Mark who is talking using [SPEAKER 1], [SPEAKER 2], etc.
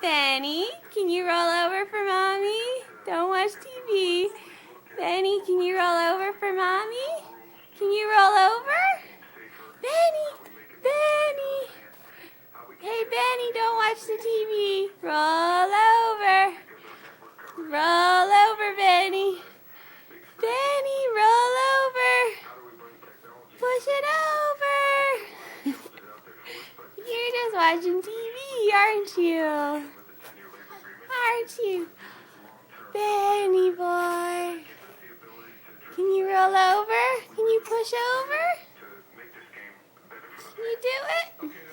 [SPEAKER 1] Benny, can you roll over for Mommy? Don't watch TV. Benny, can you roll over for Mommy? Can you roll over? Benny! Benny! Hey, Benny, don't watch the TV. Roll over. Roll over, Benny. Benny, roll over. Push it over. You're just watching TV, aren't you? Aren't you? Benny boy. Can you roll over? Can you push over? Can you do it?